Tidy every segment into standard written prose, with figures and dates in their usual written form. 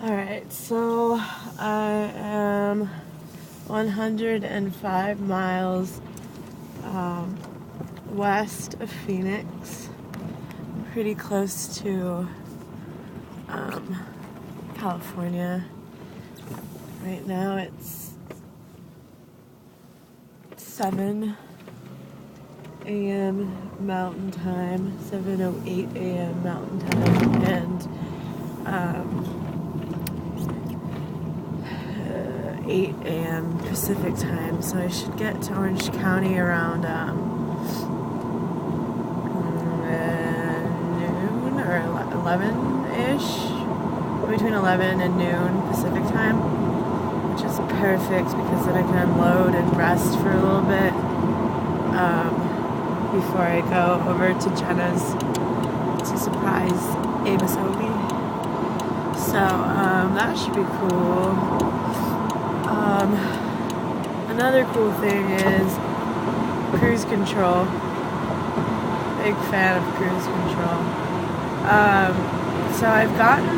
Alright, so I am 105 miles west of Phoenix, pretty close to California. Right now it's 7 a.m. Mountain Time, 7:08 a.m. Mountain Time, and 8 a.m. Pacific Time. So I should get to Orange County around noon or 11-ish, between 11 and noon Pacific Time, which is perfect because then I can unload and rest for a little bit before I go over to Jenna's to surprise Amos Obi. So that should be cool. Another cool thing is cruise control. Big fan of cruise control. So I've gotten,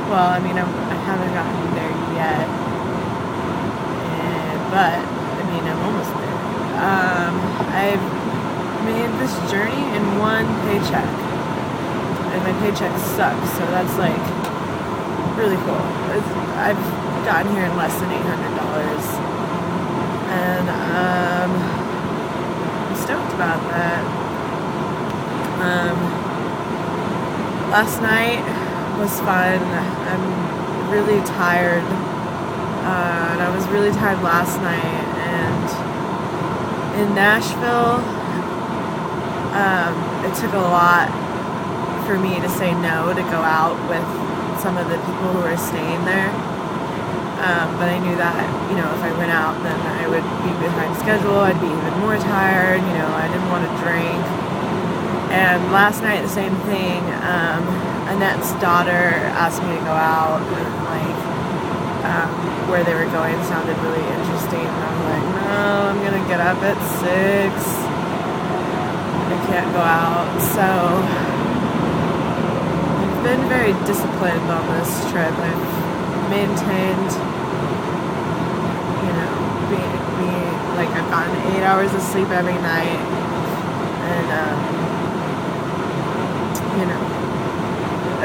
well, I mean, I haven't gotten there yet, but I mean, I'm almost there. I've made this journey in one paycheck, and my paycheck sucks, so that's like really cool. I've gotten here in less than $800, and I'm stoked about that. Last night was fun. I'm really tired, and I was really tired last night, and in Nashville, it took a lot for me to say no to go out with some of the people who were staying there. But I knew that, you know, if I went out, then I would be behind schedule. I'd be even more tired. You know, I didn't want to drink. And last night, the same thing. Annette's daughter asked me to go out, and like where they were going sounded really interesting. And I was like, no, I'm gonna get up at 6. I can't go out. So I've been very disciplined on this trip. I've maintained, you know, being like I've gotten 8 hours of sleep every night, and you know,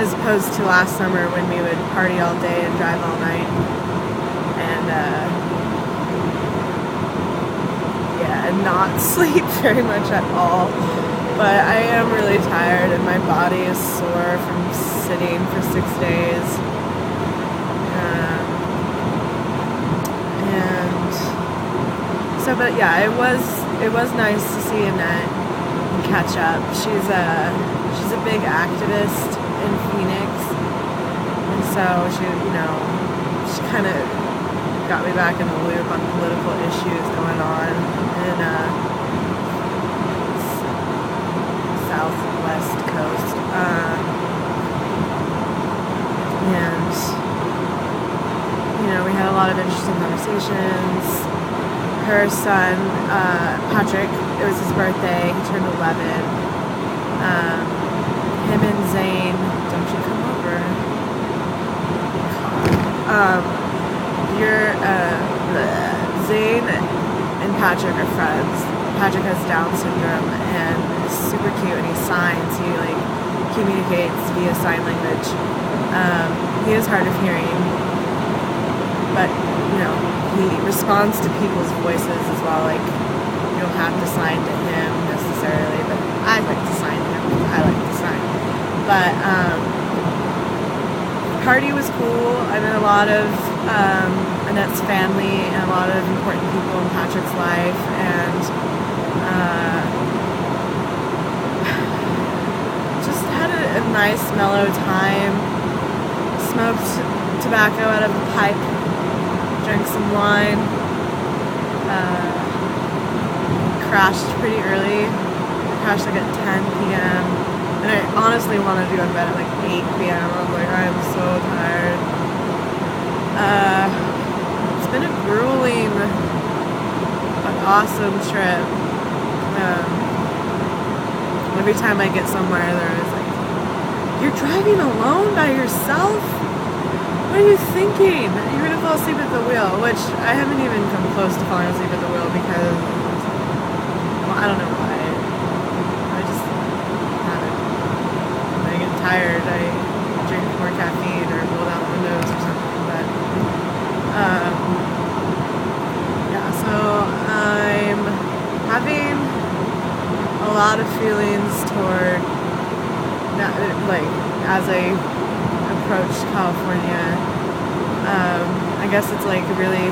as opposed to last summer when we would party all day and drive all night, and and not sleep very much at all. But I am really tired, and my body is sore from sitting for 6 days. And so, but yeah, it was nice to see Annette and catch up. She's a big activist in Phoenix, and so she kind of got me back in the loop on political issues going on in southwest coast, and we had a lot of interesting conversations. Her son, Patrick, it was his birthday. He turned 11. Him and Zane, don't you come over? Zane and Patrick are friends. Patrick has Down syndrome and is super cute, and he signs. He like communicates via sign language. He is hard of hearing, but he responds to people's voices as well. Like, you don't have to sign to him necessarily, but I like to sign to him because I like to sign. But the party was cool. I met a lot of Annette's family and a lot of important people in Patrick's life, and just had a nice mellow time. Smoked tobacco out of a pipe, drank some wine, crashed pretty early. Crashed like at 10 p.m. And I honestly wanted to go to bed at like 8 p.m. I was like, I am so tired. It's been a grueling but awesome trip. Every time I get somewhere, there is like You're driving alone by yourself? What are you thinking? You're gonna fall asleep at the wheel, which I haven't even come close to falling asleep at the wheel because, well, I don't know why. I just haven't. When I get tired, I drink more caffeine or roll down the windows or something, but, yeah, so I'm having a lot of feelings toward that, like, as I approach California. I guess it's like really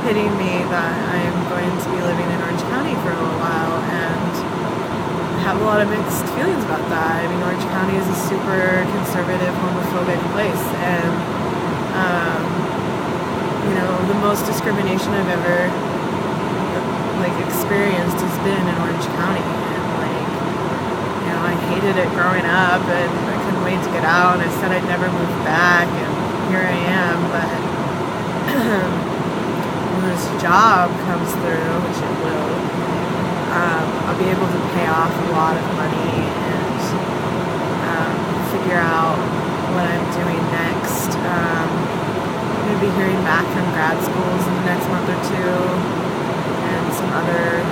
hitting me that I'm going to be living in Orange County for a little while, and I have a lot of mixed feelings about that. I mean, Orange County is a super conservative, homophobic place, and you know, the most discrimination I've ever experienced has been in Orange County. I hated it growing up, and I couldn't wait to get out, and I said I'd never move back, and here I am, but when this job comes through, which it will, I'll be able to pay off a lot of money and figure out what I'm doing next. I'm going to be hearing back from grad schools in the next month or two, and some other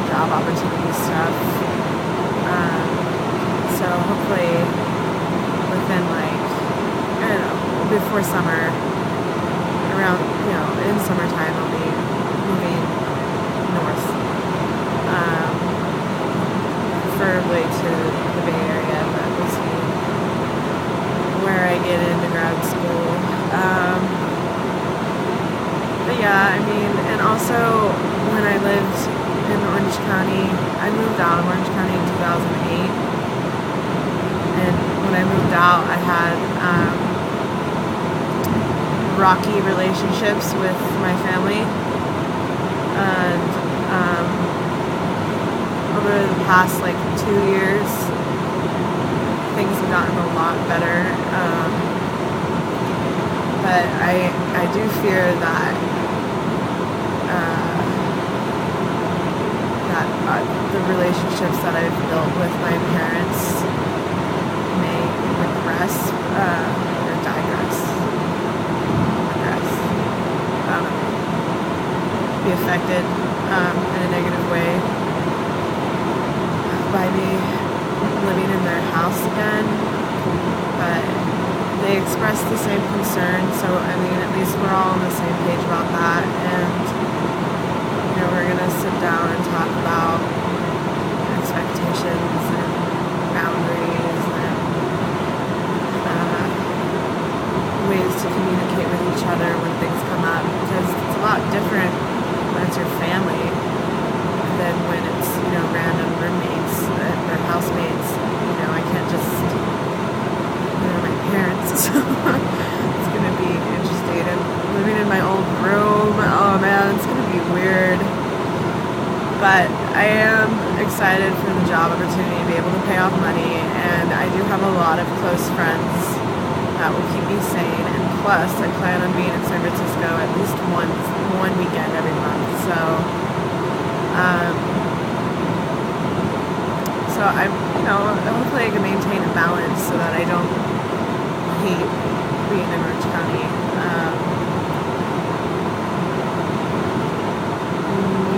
job opportunity stuff. So hopefully within, like, I don't know, before summer, around, you know, in summertime, I'll be moving north, preferably to the Bay Area, but we'll see where I get into grad school. But yeah, I mean, and also when I lived in Orange County, I moved out of Orange County in 2008. And when I moved out, I had rocky relationships with my family, and over the past 2 years, things have gotten a lot better. But I do fear that the relationships that I've built with my parents may regress or digress, be affected in a negative way by me living in their house again. But they expressed the same concern, so I mean, at least we're all on the same page about that, and you know, we're gonna sit down and talk about expectations and boundaries and ways to communicate with each other when things come up, because it's a lot different when it's your family than when it's, you know, random roommates or housemates. You know, I can't just, you know, my parents. So it's gonna be interesting. And living in my old room, oh man, it's gonna be weird. But I am excited for the job opportunity to be able to pay off money, and I do have a lot of close friends that will keep me sane, and plus I plan on being in San Francisco at least one weekend every month, so I'm, you know, hopefully I can maintain a balance so that I don't hate being in Orange County.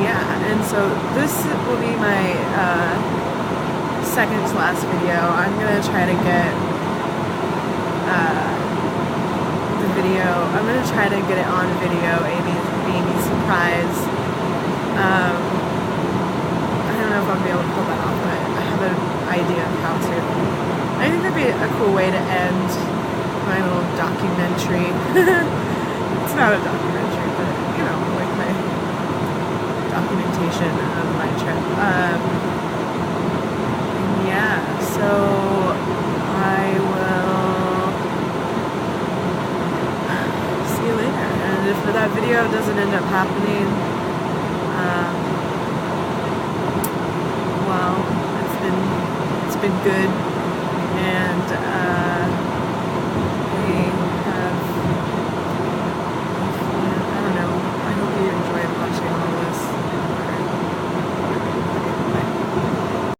Yeah, and so this will be my second to last video. I'm gonna try to get I'm gonna try to get it on video, Amy's surprise. I don't know if I'll be able to pull that off, but I have an idea of how to. I think that'd be a cool way to end my little documentary. It's not a documentary, but you know, like my documentation of my trip. Yeah, so I will see you later. And if that video doesn't end up happening, well, it's been good, and